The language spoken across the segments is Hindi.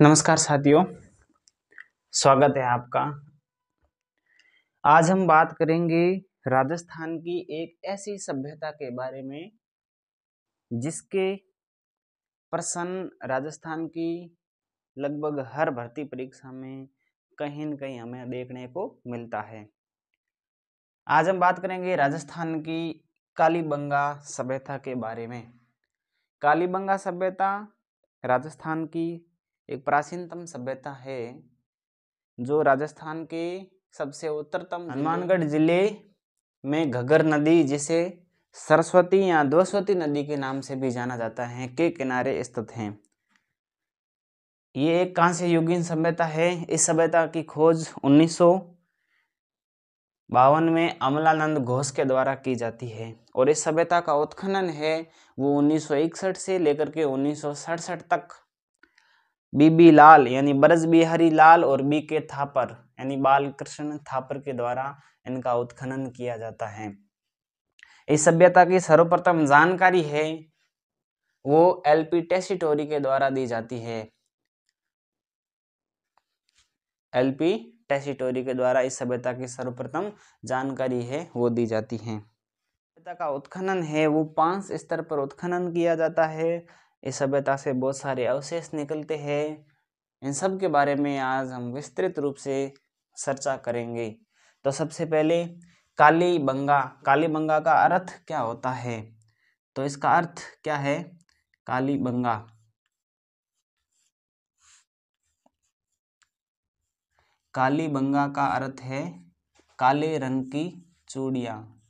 नमस्कार साथियों, स्वागत है आपका। आज हम बात करेंगे राजस्थान की एक ऐसी सभ्यता के बारे में जिसके प्रश्न राजस्थान की लगभग हर भर्ती परीक्षा में कहीं न कहीं हमें देखने को मिलता है। आज हम बात करेंगे राजस्थान की कालीबंगा सभ्यता के बारे में। कालीबंगा सभ्यता राजस्थान की एक प्राचीनतम सभ्यता है जो राजस्थान के सबसे उत्तरतम हनुमानगढ़ जिले में घग्गर नदी, जिसे सरस्वती या द्वस्वती नदी के नाम से भी जाना जाता है, के किनारे स्थित है। ये एक कांस्य युगीन सभ्यता है। इस सभ्यता की खोज 1952 में अमलानंद घोष के द्वारा की जाती है और इस सभ्यता का उत्खनन है वो 1961 से लेकर के 1967 तक बीबी लाल यानी ब्रज बिहारी लाल और बी के थापर यानी बालकृष्ण थापर के द्वारा इनका उत्खनन किया जाता है। इस सभ्यता की सर्वप्रथम जानकारी है वो एलपी टेसीटोरी के द्वारा दी जाती है। एलपी टेसीटोरी के द्वारा इस सभ्यता की सर्वप्रथम जानकारी है वो दी जाती है। सभ्यता का उत्खनन है वो 5 स्तर पर उत्खनन किया जाता है। इस सभ्यता से बहुत सारे अवशेष निकलते हैं। इन सब के बारे में आज हम विस्तृत रूप से चर्चा करेंगे। तो सबसे पहले कालीबंगा। कालीबंगा का अर्थ क्या होता है? तो इसका अर्थ क्या है? कालीबंगा कालीबंगा का अर्थ है काले रंग की चूड़ियाँ।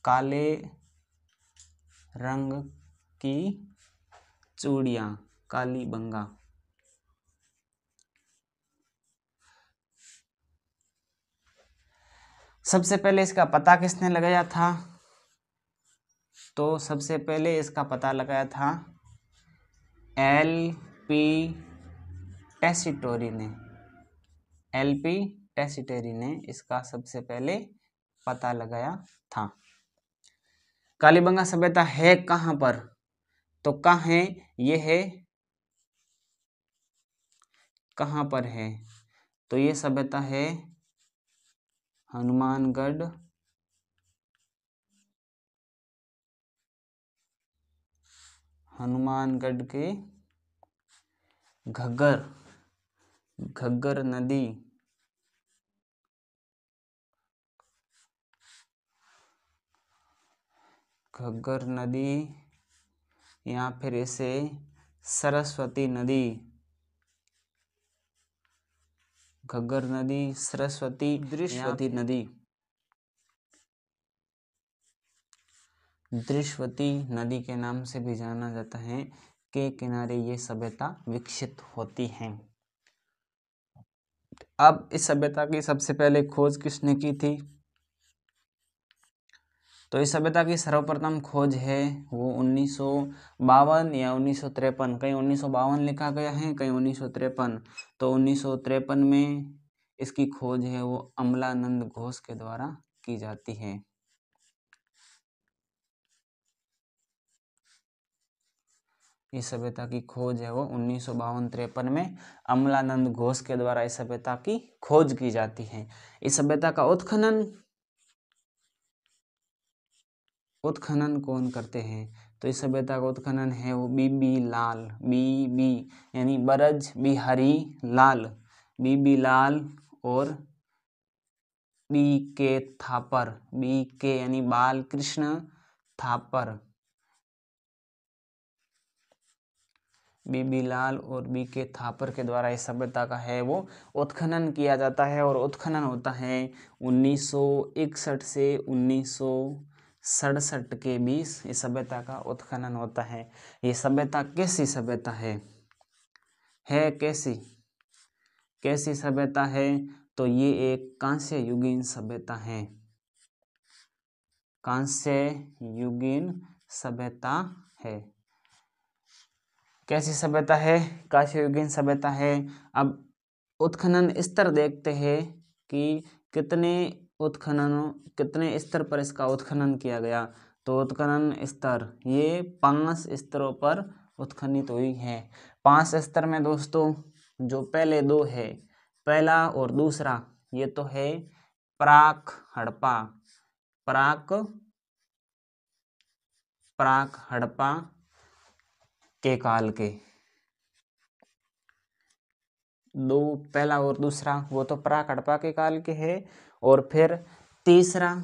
काले रंग की चूड़ियाँ, कालीबंगा। सबसे पहले इसका पता किसने लगाया था? तो सबसे पहले इसका पता लगाया था एलपी टेसीटोरी ने। एलपी टेसीटोरी ने इसका सबसे पहले पता लगाया था। कालीबंगा सभ्यता है कहाँ पर? तो कहाँ है ये? है कहाँ पर है? तो ये सभ्यता है हनुमानगढ़ के घग्गर नदी या फिर इसे सरस्वती नदी, घग्गर नदी, सरस्वती, दृश्यवती नदी के नाम से भी जाना जाता है के किनारे ये सभ्यता विकसित होती है। अब इस सभ्यता की सबसे पहले खोज किसने की थी? तो इस सभ्यता की सर्वप्रथम खोज है वो 1952 या 1953, कहीं 1952 लिखा गया है, कहीं 1953। तो 1953 में इसकी खोज है वो अमलानंद घोष के द्वारा की जाती है। इस सभ्यता की खोज है वो 1952-53 में अमलानंद घोष के द्वारा इस सभ्यता की खोज की जाती है। इस सभ्यता का उत्खनन कौन करते हैं? तो इस सभ्यता का उत्खनन है वो बीबी लाल, बीबी यानी ब्रज बिहारी लाल, बीबी लाल और बी के थापर, बी के यानी बालकृष्ण थापर, बीबी लाल और बी के थापर के द्वारा इस सभ्यता का है वो उत्खनन किया जाता है और उत्खनन होता है 1961 से 1967 के बीच इस सभ्यता का उत्खनन होता है। ये सभ्यता कैसी सभ्यता है कैसी सभ्यता है? तो ये एक कांस्य युगीन सभ्यता है। कांस्य युगीन सभ्यता है। कैसी सभ्यता है? कांस्य युगीन सभ्यता है। अब उत्खनन स्तर देखते हैं कि कितने स्तर पर इसका उत्खनन किया गया। तो उत्खनन स्तर ये 5 स्तरों पर उत्खनित हुई है। 5 स्तर में दोस्तों जो पहले 2 है, पहला और दूसरा, ये तो है प्राक हड़प्पा, प्राक हड़प्पा के काल के। 2 पहला और दूसरा वो तो प्राक हड़प्पा के काल के है, और फिर तीसरा,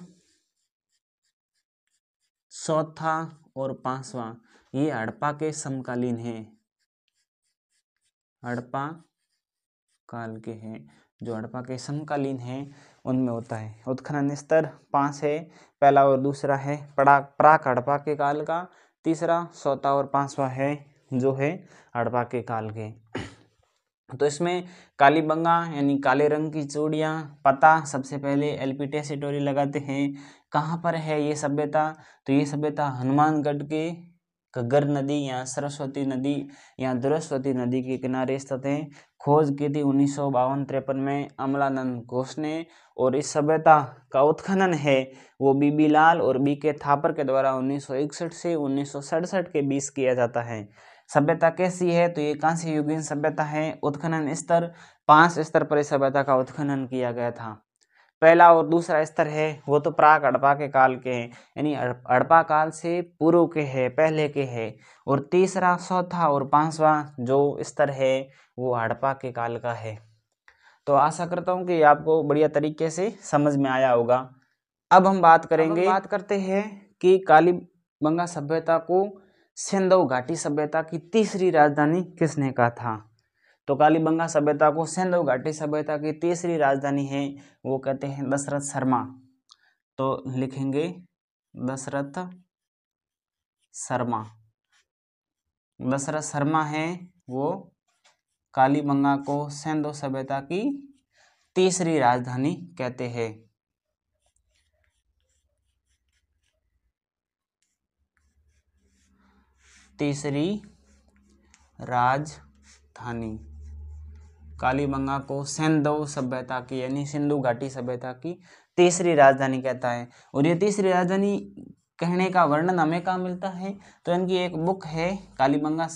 चौथा और 5वां ये हड़प्पा के समकालीन है, हड़प्पा काल के हैं। जो हड़प्पा के समकालीन हैं उनमें होता है। उत्खनन स्तर 5 है, पहला और दूसरा है प्राक हड़प्पा के काल का, तीसरा, चौथा और 5वां है जो है हड़प्पा के काल के। तो इसमें कालीबंगा यानी काले रंग की चूड़ियाँ, पता सबसे पहले एल्पिटेसिटोरी लगाते हैं। कहाँ पर है ये सभ्यता? तो ये सभ्यता हनुमानगढ़ के घग्गर नदी या सरस्वती नदी या दुरस्वती नदी के किनारे स्थित है। खोज की थी 1952-53 में अमलानंद घोष ने, और इस सभ्यता का उत्खनन है वो बीबी लाल और बीके थापर के द्वारा 1961 से 1967 के बीच किया जाता है। सभ्यता कैसी है? तो ये कांस्य युगीन सभ्यता है। उत्खनन स्तर 5 स्तर पर इस सभ्यता का उत्खनन किया गया था। पहला और दूसरा स्तर है वो तो प्राक हड़प्पा के काल के हैं, यानी हड़प्पा काल से पूर्व के है, पहले के है। और तीसरा, चौथा और 5वां जो स्तर है वो हड़प्पा के काल का है। तो आशा करता हूँ कि आपको बढ़िया तरीके से समझ में आया होगा। अब हम बात करते हैं कि कालीबंगा सभ्यता को सिंधु घाटी सभ्यता की तीसरी राजधानी किसने कहा था? तो कालीबंगा सभ्यता को सिंधु घाटी सभ्यता की तीसरी राजधानी है वो कहते हैं दशरथ शर्मा। तो लिखेंगे दशरथ शर्मा। दशरथ शर्मा है वो कालीबंगा को सिंधु सभ्यता की तीसरी राजधानी कहते हैं। तीसरी राजधानी कालीबंगा को सिंधु सभ्यता की यानी सिंधु घाटी सभ्यता की तीसरी राजधानी कहता है। और ये तीसरी राजधानी कहने का वर्णन हमें कहाँ मिलता है? तो इनकी एक बुक है कालीबंगा,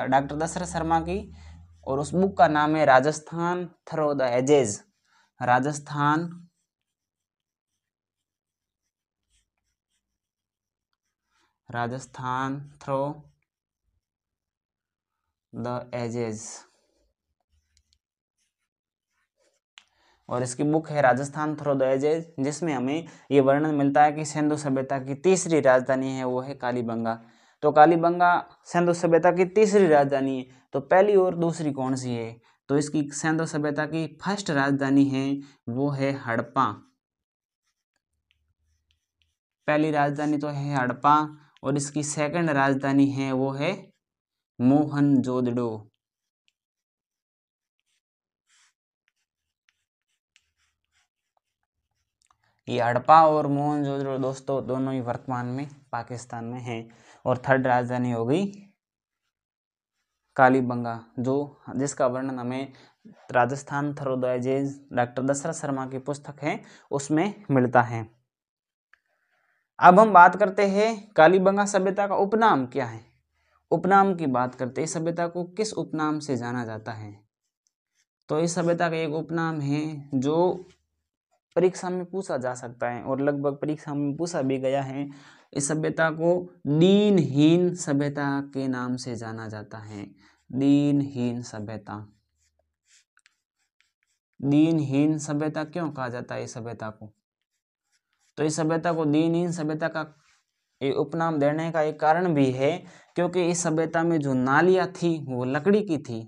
डॉक्टर दशरथ शर्मा की, और उस बुक का नाम है Rajasthan through the ages. Rajasthan through the ages, और इसकी बुक है राजस्थान थ्रू द एजेस, जिसमें हमें ये वर्णन मिलता है कि सिंधु सभ्यता की तीसरी राजधानी है वो है कालीबंगा। तो कालीबंगा सिंधु सभ्यता की तीसरी राजधानी है। तो पहली और दूसरी कौन सी है? तो इसकी सिंधु सभ्यता की फर्स्ट राजधानी है वो है हड़प्पा। पहली राजधानी तो है हड़प्पा, और इसकी सेकंड राजधानी है वो है मोहनजोदड़ो। ये हड़प्पा और मोहनजोदड़ो दोस्तों दोनों ही वर्तमान में पाकिस्तान में हैं। और थर्ड राजधानी हो गई कालीबंगा, जो जिसका वर्णन हमें Rajasthan through the ages doctor Dashrath Sharma की पुस्तक है उसमें मिलता है। अब हम बात करते हैं कालीबंगा सभ्यता का उपनाम क्या है। उपनाम की बात करते हैं, सभ्यता को किस उपनाम से जाना जाता है? तो इस सभ्यता का एक उपनाम है जो परीक्षा में पूछा जा सकता है और लगभग परीक्षा में पूछा भी गया है। इस सभ्यता को दीनहीन सभ्यता के नाम से जाना जाता है। दीनहीन सभ्यता। दीनहीन सभ्यता क्यों कहा जाता है इस सभ्यता को? तो इस सभ्यता को दीनहीन सभ्यता का ये उपनाम देने का एक कारण भी है क्योंकि इस सभ्यता में जो नालियां थी वो लकड़ी की थी।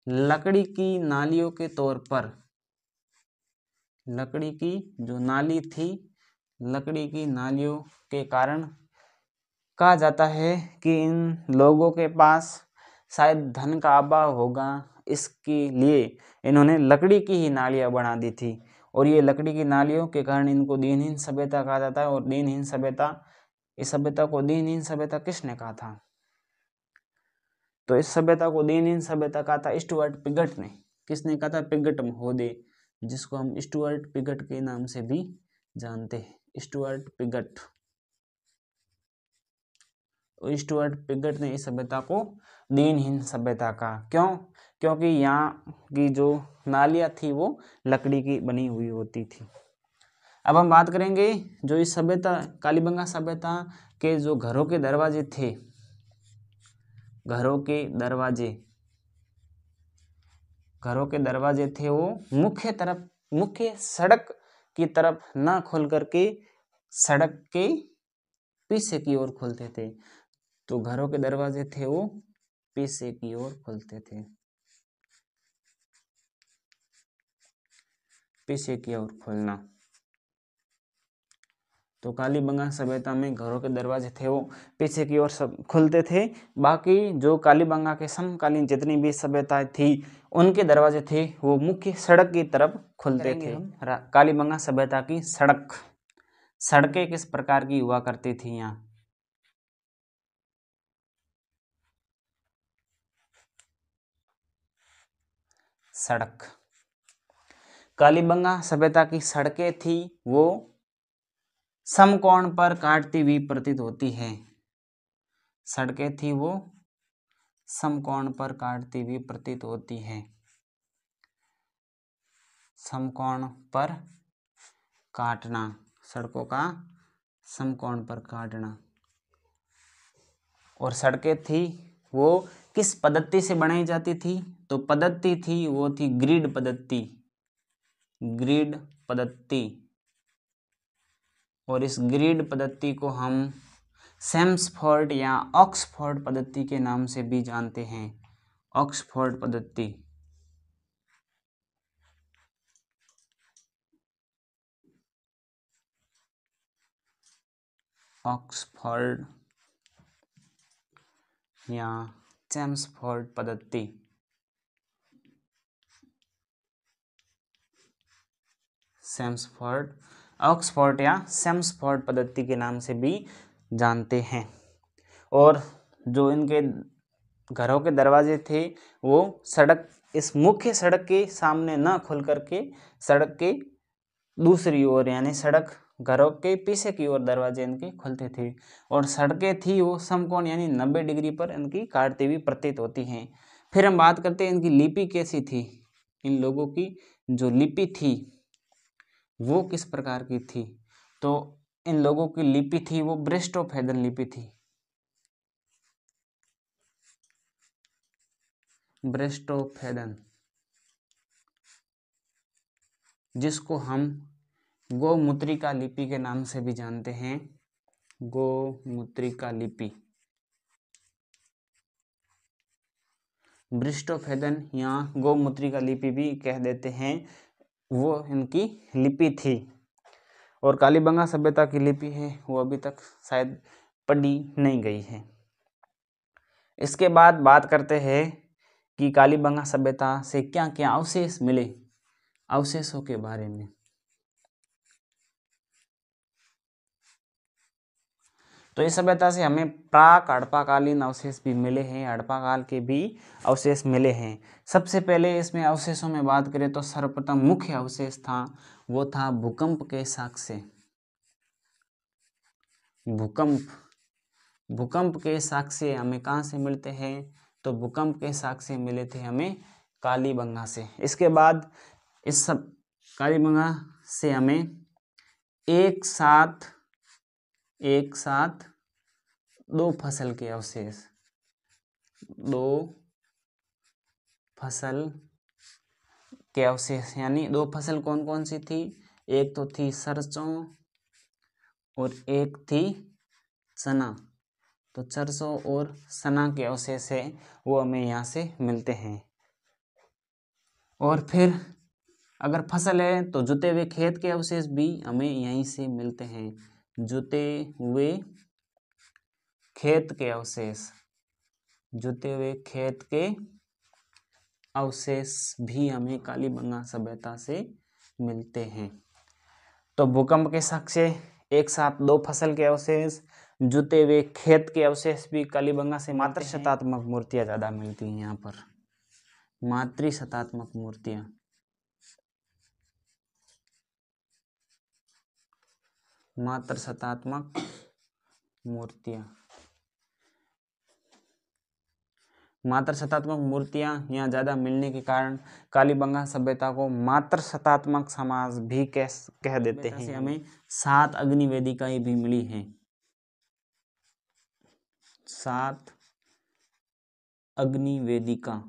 लकड़ी की नालियों के तौर पर, लकड़ी की जो नाली थी, लकड़ी की नालियों के कारण कहा जाता है कि इन लोगों के पास शायद धन का अभाव होगा, इसके लिए इन्होंने लकड़ी की ही नालियां बना दी थी। और ये लकड़ी की नालियों के कारण इनको दीनहीन सभ्यता कहा जाता है। और दीनहीन सभ्यता, इस सभ्यता को दीनहीन सभ्यता किसने कहा था? तो इस सभ्यता को दीनहीन सभ्यता कहा था स्टुअर्ट पिगट ने। किसने कहा था? पिगट महोदय, जिसको हम स्टुअर्ट पिगट के नाम से भी जानते हैं। Stuart Piggott. स्टुअर्ट पिगट ने इस सभ्यता को दीनहीन सभ्यता कहा। क्यों? क्योंकि यहाँ की जो नालियाँ थी वो लकड़ी की बनी हुई होती थी। अब हम बात करेंगे जो इस सभ्यता कालीबंगा सभ्यता के जो घरों के दरवाजे थे, घरों के दरवाजे थे वो मुख्य सड़क की तरफ ना खोल करके सड़क के पीछे की ओर खुलते थे। तो घरों के दरवाजे थे वो पीछे की ओर खुलते थे, पीछे की ओर खोलना। तो कालीबंगा सभ्यता में घरों के दरवाजे थे वो पीछे की ओर सब खुलते थे। बाकी जो कालीबंगा के समकालीन जितनी भी सभ्यताएं थी उनके दरवाजे थे वो मुख्य सड़क की तरफ खुलते थे। कालीबंगा सभ्यता की सड़कें किस प्रकार की हुआ करती थी यहाँ? सड़क, कालीबंगा सभ्यता की सड़कें थी वो समकोण पर काटती हुई प्रतीत होती है। सड़कें थी वो समकोण पर काटती हुई प्रतीत होती है। समकोण पर काटना, सड़कों का समकोण पर काटना। और सड़कें थी वो किस पद्धति से बनाई जाती थी? तो पद्धति थी वो थी ग्रिड पद्धति, ग्रिड पद्धति। और इस ग्रिड पद्धति को हम सेम्सफोर्ड या ऑक्सफोर्ड पद्धति के नाम से भी जानते हैं। ऑक्सफोर्ड पद्धति, ऑक्सफोर्ड या चेम्सफोर्ड पद्धति, सेम्सफोर्ड, ऑक्सफोर्ड या सेम्सफोर्ड पद्धति के नाम से भी जानते हैं। और जो इनके घरों के दरवाजे थे वो सड़क, इस मुख्य सड़क के सामने न खुल करके सड़क के दूसरी ओर यानी सड़क घरों के पीछे की ओर दरवाजे इनके खुलते थे। और सड़कें थी वो समकोण यानी 90 डिग्री पर इनकी काटती हुई प्रतीत होती हैं। फिर हम बात करते हैं इनकी लिपि कैसी थी। इन लोगों की जो लिपि थी वो किस प्रकार की थी? तो इन लोगों की लिपि थी वो ब्रिस्टोफेदन लिपि थी, ब्रिस्टोफेदन, जिसको हम गोमुद्रिका लिपि के नाम से भी जानते हैं। गोमुद्रिका लिपि, ब्रिस्टोफेदन या गोमुद्रिका लिपि भी कह देते हैं, वो इनकी लिपि थी। और कालीबंगा सभ्यता की लिपि है वो अभी तक शायद पढ़ी नहीं गई है। इसके बाद बात करते हैं कि कालीबंगा सभ्यता से क्या क्या अवशेष मिले, अवशेषों के बारे में। तो इस सभ्यता से हमें प्राक हड़प्पाकालीन अवशेष भी मिले हैं, हड़प्पा काल के भी अवशेष मिले हैं। सबसे पहले इसमें अवशेषों में बात करें तो सर्वप्रथम मुख्य अवशेष था वो था भूकंप के साक्ष्य। भूकंप के साक्ष्य हमें कहाँ से मिलते हैं? तो भूकंप के साक्ष्य मिले थे हमें कालीबंगा से। इसके बाद इस सब कालीबंगा से हमें एक साथ दो फसल के अवशेष, दो फसल के अवशेष, यानी दो फसल कौन कौन सी थी? एक तो थी सरसों और एक थी चना। तो सरसों और चना के अवशेष है वो हमें यहाँ से मिलते हैं। और फिर अगर फसल है तो जुते हुए खेत के अवशेष भी हमें यहीं से मिलते हैं। जुते हुए खेत के अवशेष, जुते हुए खेत के अवशेष भी हमें कालीबंगा सभ्यता से मिलते हैं। तो भूकंप के साक्ष्य, एक साथ दो फसल के अवशेष, जुते हुए खेत के अवशेष भी कालीबंगा से। मातृशतात्मक मूर्तियां ज्यादा मिलती हैं यहाँ पर, मातृशतात्मक मूर्तियां, मातृशतात्मक मूर्तियां। मात्र शतात्मक मूर्तियां यहाँ ज़्यादा मिलने के कारण कालीबंगा सभ्यता को मात्र शतात्मक समाज भी कह देते हैं। हमें 7 अग्नि वेदिकाएं भी मिली हैं। 7 अग्नि वेदिका।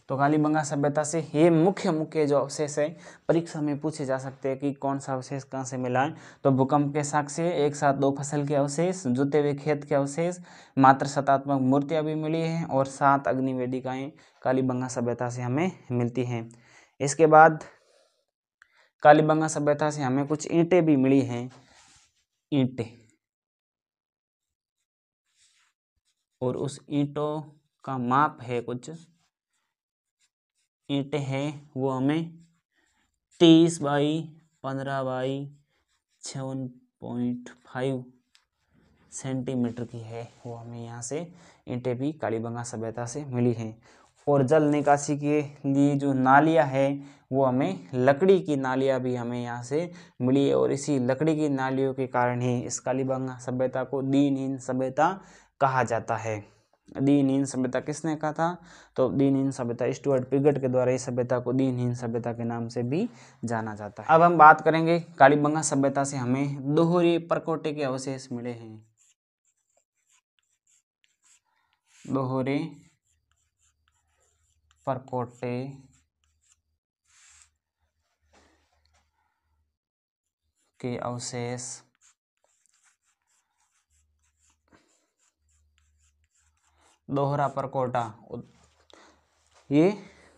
तो कालीबंगा सभ्यता से ये मुख्य जो अवशेष है परीक्षा में पूछे जा सकते हैं कि कौन सा अवशेष कहाँ से मिला है। तो भूकंप के साक्ष्य, एक साथ 2 फसल के अवशेष, जुते हुए खेत के अवशेष, मात्र शतात्मक मूर्तियां भी मिली हैं और 7 अग्नि वेदिकाएं कालीबंगा सभ्यता से हमें मिलती हैं। इसके बाद कालीबंगा सभ्यता से हमें कुछ ईंटें भी मिली हैं, ईंटें, और उस ईंटों का माप है, कुछ ईंटें हैं वो हमें 30 बाई 15 बाई 7.5 सेंटीमीटर की है। वो हमें यहाँ से ईंटें भी कालीबंगा सभ्यता से मिली हैं। और जल निकासी के लिए जो नालियाँ है वो हमें लकड़ी की नालियाँ भी हमें यहाँ से मिली है। और इसी लकड़ी की नालियों के कारण ही इस कालीबंगा सभ्यता को दीनहीन सभ्यता कहा जाता है। दीनहीन सभ्यता किसने कहा था? तो दीनहीन सभ्यता स्टुअर्ट पिगट के द्वारा इस सभ्यता को दीनहीन सभ्यता के नाम से भी जाना जाता है। अब हम बात करेंगे कालीबंगा सभ्यता से हमें दोहरे परकोटे के अवशेष मिले हैं। दोहरे परकोटे के अवशेष दोहरा परकोटा, ये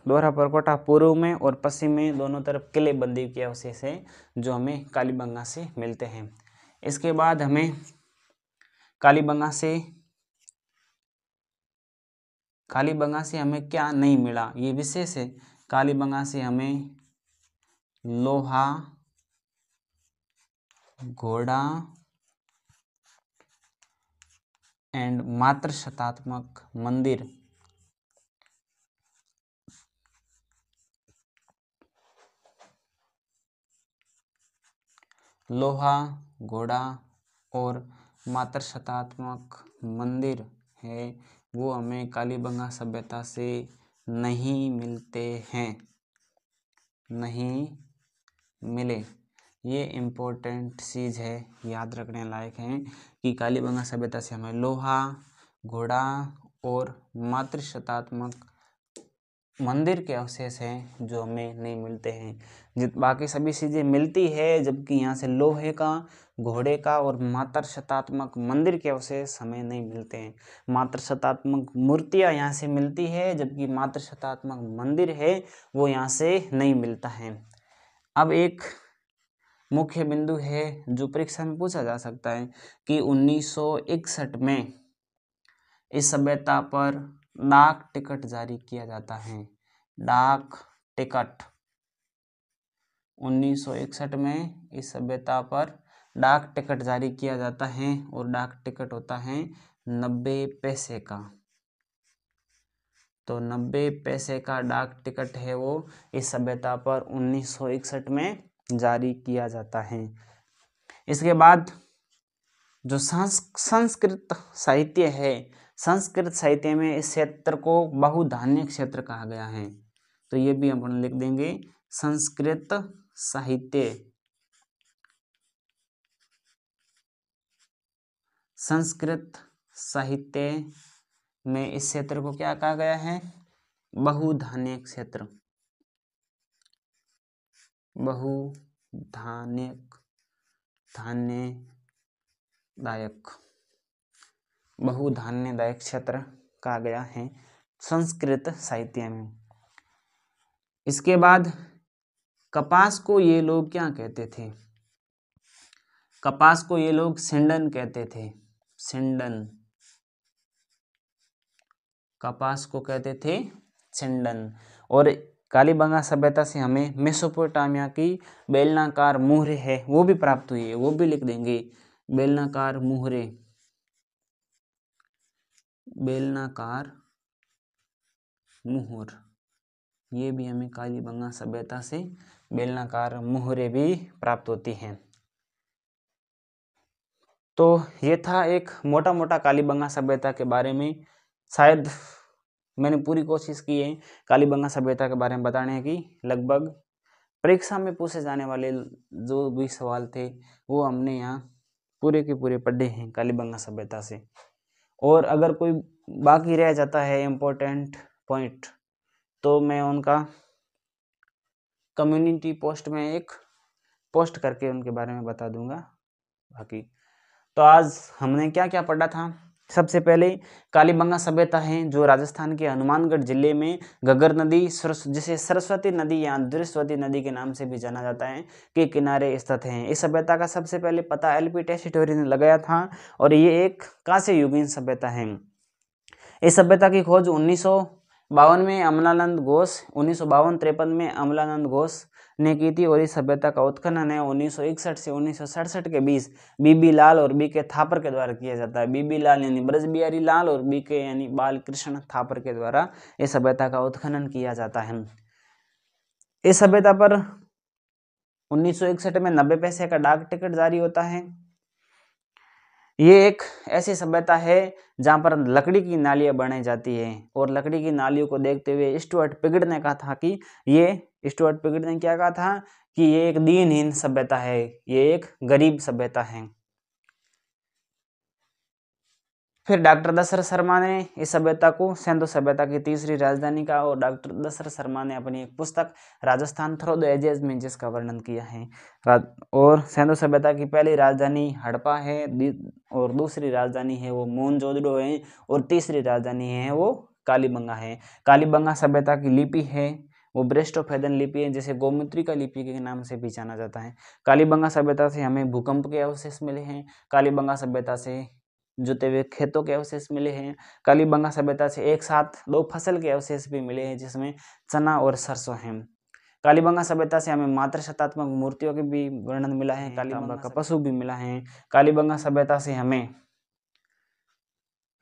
दोहरा परकोटा पूर्व में और पश्चिम में दोनों तरफ किले बंदी के अवशेष हैं जो हमें कालीबंगा से मिलते हैं। इसके बाद हमें कालीबंगा से हमें क्या नहीं मिला, ये विशेष है। कालीबंगा से हमें लोहा, घोड़ा एंड मात्र शतात्मक मंदिर लोहा, घोड़ा और मात्र शतात्मक मंदिर है वो हमें कालीबंगा सभ्यता से नहीं मिलते हैं, नहीं मिले। ये इम्पोर्टेंट चीज़ है, याद रखने लायक है कि कालीबंगा सभ्यता से हमें लोहा, घोड़ा और मात्र शतात्मक मंदिर के अवशेष हैं जो हमें नहीं मिलते हैं। बाकी सभी चीज़ें मिलती है, जबकि यहाँ से लोहे का, घोड़े का और मात्र शतात्मक मंदिर के अवशेष हमें नहीं मिलते हैं। मात्र शतात्मक मूर्तियाँ यहाँ से मिलती है, जबकि मात्र शतात्मक मंदिर है वो यहाँ से नहीं मिलता है। अब एक मुख्य बिंदु है जो परीक्षा में पूछा जा सकता है कि 1961 में इस सभ्यता पर डाक टिकट जारी किया जाता है। डाक टिकट 1961 में इस सभ्यता पर डाक टिकट जारी किया जाता है और डाक टिकट होता है 90 पैसे का। तो 90 पैसे का डाक टिकट है वो इस सभ्यता पर 1961 में जारी किया जाता है। इसके बाद जो संस्कृत साहित्य है, संस्कृत साहित्य में इस क्षेत्र को बहुधान्य क्षेत्र कहा गया है। तो ये भी अपन लिख देंगे, संस्कृत साहित्य, संस्कृत साहित्य में इस क्षेत्र को क्या कहा गया है? बहुधान्य क्षेत्र, बहुधान्यदायक, बहुधान्यदायक क्षेत्र कहा गया है संस्कृत साहित्य में। इसके बाद कपास को ये लोग क्या कहते थे? कपास को ये लोग सिंडन कहते थे, सिंडन, कपास को कहते थे सिंडन। और कालीबंगा सभ्यता से हमें मेसोपोटामिया की बेलनाकार मुहरे है वो भी प्राप्त हुई है, वो भी लिख देंगे, बेलनाकार मुहरे, बेलनाकार मुहर, ये भी हमें कालीबंगा सभ्यता से बेलनाकार मुहरे भी प्राप्त होती हैं। तो ये था एक मोटा मोटा कालीबंगा सभ्यता के बारे में। शायद मैंने पूरी कोशिश की है कालीबंगा सभ्यता के बारे में बताने की। लगभग परीक्षा में पूछे जाने वाले जो भी सवाल थे वो हमने यहाँ पूरे के पूरे पढ़े हैं कालीबंगा सभ्यता से। और अगर कोई बाकी रह जाता है इम्पोर्टेंट पॉइंट तो मैं उनका कम्युनिटी पोस्ट में एक पोस्ट करके उनके बारे में बता दूंगा। बाकी तो आज हमने क्या क्या पढ़ा था। सबसे पहले कालीबंगा सभ्यता है जो राजस्थान के हनुमानगढ़ जिले में घग्गर नदी जिसे सरस्वती नदी या दृश्यवती नदी के नाम से भी जाना जाता है के किनारे स्थित है। इस सभ्यता का सबसे पहले पता एलपी टेसीटोरी ने लगाया था और ये एक कांस्य युगीन सभ्यता है। इस सभ्यता की खोज 1952 में अमलानंद घोष 1952-53 में अमलानंद घोष ने की थी और इस सभ्यता का उत्खनन है 1961 से 1967 के बीच बीबी लाल और बीके थापर के द्वारा किया जाता है। बीबी लाल यानी ब्रज बिहारी लाल और बीके यानी बाल कृष्ण थापर के द्वारा इस सभ्यता का उत्खनन किया जाता है। इस सभ्यता पर 1961 में 90 पैसे का डाक टिकट जारी होता है। ये एक ऐसी सभ्यता है जहाँ पर लकड़ी की नालियाँ बनाई जाती है और लकड़ी की नालियों को देखते हुए स्टुअर्ट पिगट ने कहा था कि स्टुअर्ट पिगट ने क्या कहा था कि ये एक दीनहीन सभ्यता है, ये एक गरीब सभ्यता है। फिर डॉक्टर दशरथ शर्मा ने इस सभ्यता को सिंधु सभ्यता की तीसरी राजधानी का और डॉक्टर दशरथ शर्मा ने अपनी एक पुस्तक राजस्थान थ्रू द एजेस में जिसका वर्णन किया है। और सिंधु सभ्यता की पहली राजधानी हड़प्पा है और दूसरी राजधानी है वो मोहनजोदड़ो है और तीसरी राजधानी है वो कालीबंगा है। कालीबंगा सभ्यता की लिपि है वो ब्रेस्टोफेदन लिपि है जिसे गोमुद्रिका लिपि के नाम से भी जाना जाता है। कालीबंगा सभ्यता से हमें भूकंप के अवशेष मिले हैं। कालीबंगा सभ्यता से जुते हुए खेतों के अवशेष मिले हैं। कालीबंगा सभ्यता से एक साथ 2 फसल के अवशेष भी मिले हैं जिसमें चना और सरसों हैं। कालीबंगा सभ्यता से हमें मातृ शतात्मक मूर्तियों के भी वर्णन मिला है। कालीबंगा का पशु भी मिला है। कालीबंगा सभ्यता से हमें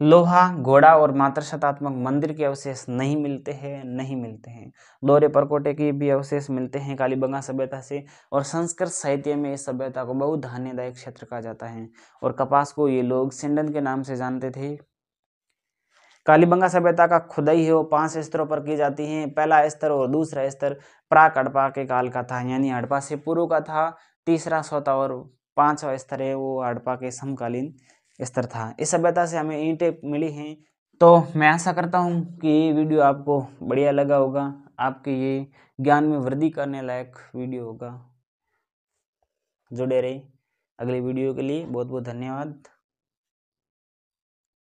लोहा घोड़ा और मातृ शतात्मक मंदिर के अवशेष नहीं मिलते हैं। दोहरे परकोटे के भी अवशेष मिलते हैं कालीबंगा सभ्यता से। और संस्कृत साहित्य में इस सभ्यता को बहुत धान्यदायक क्षेत्र कहा जाता है और कपास को ये लोग सिंडन के नाम से जानते थे। कालीबंगा सभ्यता का खुदाई है वो 5 स्तरों पर की जाती है। पहला स्तर और दूसरा स्तर प्राक हड़प्पा के काल का था यानी हड़प्पा से पूर्व का था। तीसरा चौथा और 5वां स्तर है वो हड़प्पा के समकालीन स्तर था। इस सभ्यता से हमें ईंटें मिली हैं। तो मैं आशा करता हूँ कि ये वीडियो आपको बढ़िया लगा होगा, आपके ये ज्ञान में वृद्धि करने लायक वीडियो होगा। जुड़े रहिए अगले वीडियो के लिए। बहुत बहुत धन्यवाद।